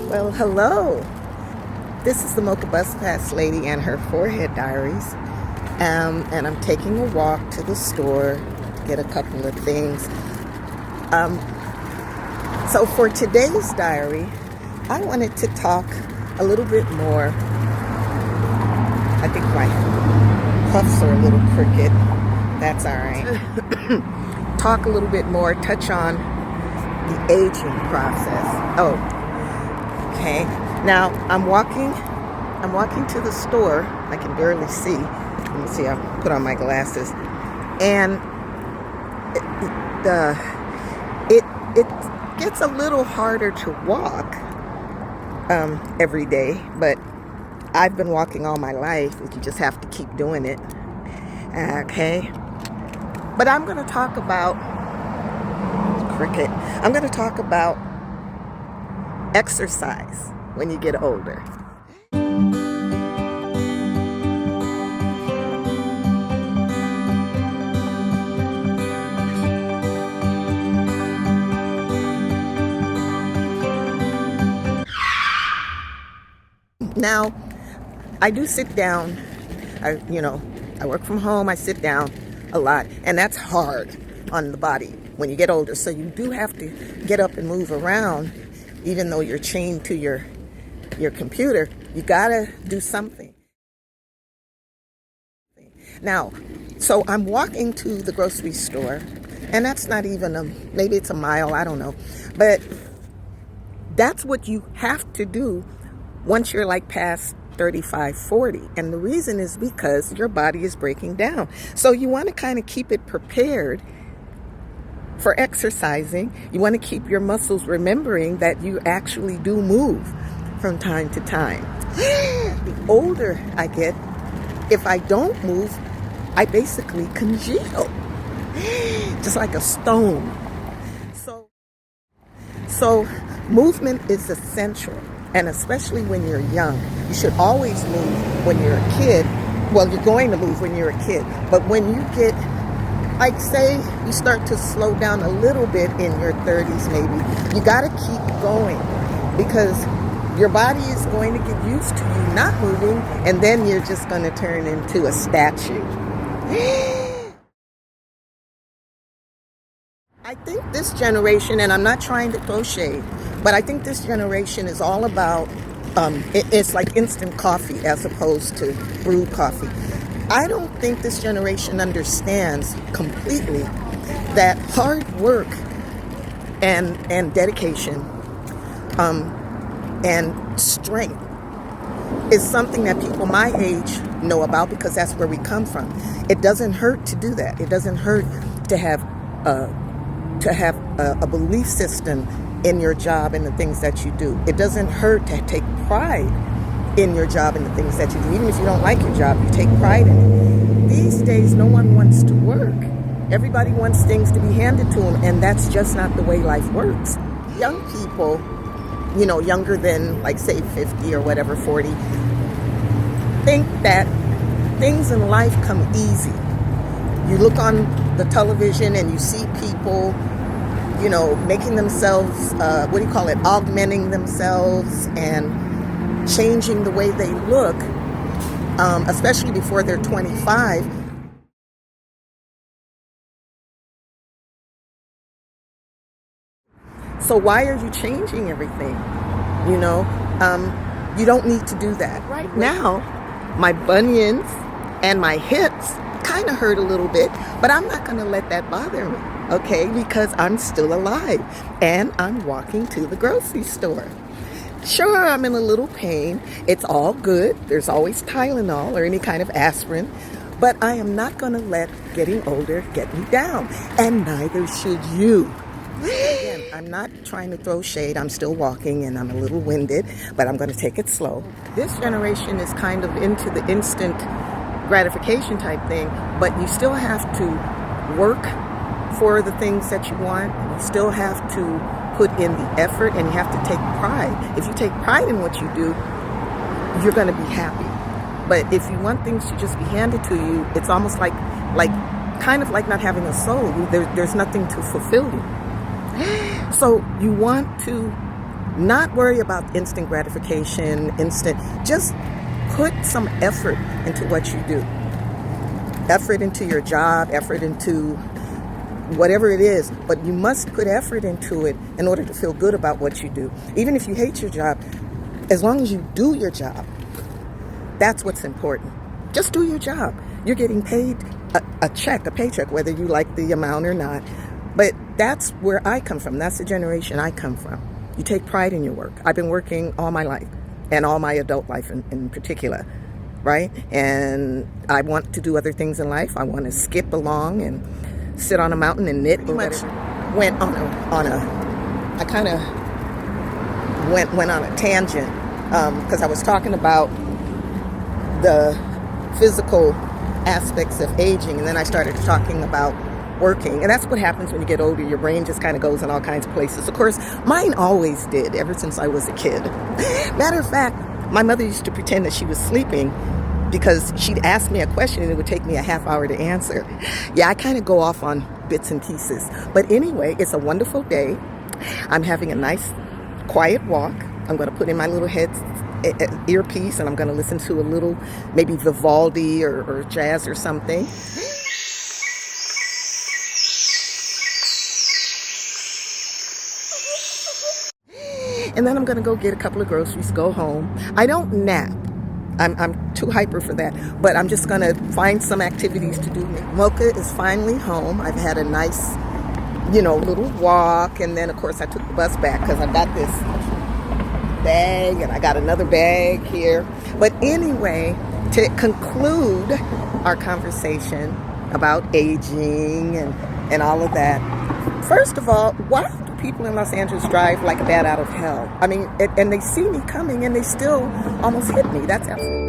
Well, hello. This is the Mocha Bus Pass Lady and her forehead diaries. And I'm taking a walk to the store to get a couple of things. So for today's diary, I wanted to talk a little bit more. I think my puffs are a little crooked. That's all right. Talk a little bit more, touch on the aging process. Oh, okay. Now I'm walking to the store. I can barely see. Let me see, I'll put on my glasses. And it gets a little harder to walk every day, but I've been walking all my life. You just have to keep doing it. Okay. But I'm going to talk about cricket. I'm going to talk about exercise when you get older. Now, I do sit down. I work from home. I sit down a lot, and that's hard on the body when you get older. So you do have to get up and move around, even though you're chained to your computer. You gotta do something. Now, so I'm walking to the grocery store, and that's not even maybe it's a mile, I don't know. But that's what you have to do once you're like past 35, 40. And the reason is because your body is breaking down. So you want to kind of keep it prepared for exercising. You want to keep your muscles remembering that you actually do move from time to time. The older I get, if I don't move, I basically congeal, just like a stone. So movement is essential, and especially when you're young. You should always move when you're a kid. Well, you're going to move when you're a kid, but when you get, like, say you start to slow down a little bit in your 30s maybe, you got to keep going, because your body is going to get used to you not moving, and then you're just going to turn into a statue. I think this generation, and I'm not trying to throw shade, but I think this generation is all about, it's like instant coffee as opposed to brewed coffee. I don't think this generation understands completely that hard work and dedication and strength is something that people my age know about, because that's where we come from. It doesn't hurt to do that. It doesn't hurt to have a belief system in your job and the things that you do. It doesn't hurt to take pride in your job and the things that you do. Even if you don't like your job, you take pride in it. These days, no one wants to work. Everybody wants things to be handed to them, and that's just not the way life works. Young people, younger than, like, say 50 or whatever, 40, think that things in life come easy. You look on the television and you see people, making themselves, augmenting themselves and changing the way they look, especially before they're 25. So why are you changing everything? You don't need to do that. Right now, my bunions and my hips kind of hurt a little bit, but I'm not going to let that bother me, okay? Because I'm still alive and I'm walking to the grocery store. Sure, I'm in a little pain. It's all good. There's always Tylenol or any kind of aspirin, but I am not going to let getting older get me down, and neither should you. Again, I'm not trying to throw shade. I'm still walking and I'm a little winded, but I'm going to take it slow. This generation is kind of into the instant gratification type thing, but you still have to work for the things that you want. You still have to put in the effort and you have to take pride. If you take pride in what you do, you're going to be happy. But if you want things to just be handed to you, it's almost like kind of like not having a soul. There's nothing to fulfill you. So you want to not worry about instant gratification, just put some effort into what you do. Effort into your job, effort into whatever it is, but you must put effort into it in order to feel good about what you do. Even if you hate your job, as long as you do your job, that's what's important. Just do your job. You're getting paid a paycheck, whether you like the amount or not. But that's where I come from. That's the generation I come from. You take pride in your work. I've been working all my life, and all my adult life in particular, right? And I want to do other things in life. I want to skip along and sit on a mountain and knit or whatever. I kind of went on a tangent because I was talking about the physical aspects of aging, and then I started talking about working. And that's what happens when you get older. Your brain just kind of goes in all kinds of places. Of course, mine always did, ever since I was a kid. Matter of fact, my mother used to pretend that she was sleeping because she'd ask me a question and it would take me a half hour to answer. Yeah, I kind of go off on bits and pieces. But anyway, it's a wonderful day. I'm having a nice, quiet walk. I'm going to put in my little earpiece and I'm going to listen to a little, maybe Vivaldi or jazz or something. And then I'm going to go get a couple of groceries, go home. I don't nap. I'm too hyper for that. But I'm just going to find some activities to do. Mocha is finally home. I've had a nice, little walk. And then, of course, I took the bus back because I've got this bag and I got another bag here. But anyway, to conclude our conversation about aging and all of that, first of all, why do people in Los Angeles drive like a bat out of hell? I mean, and they see me coming and they still almost hit me. That's absolutely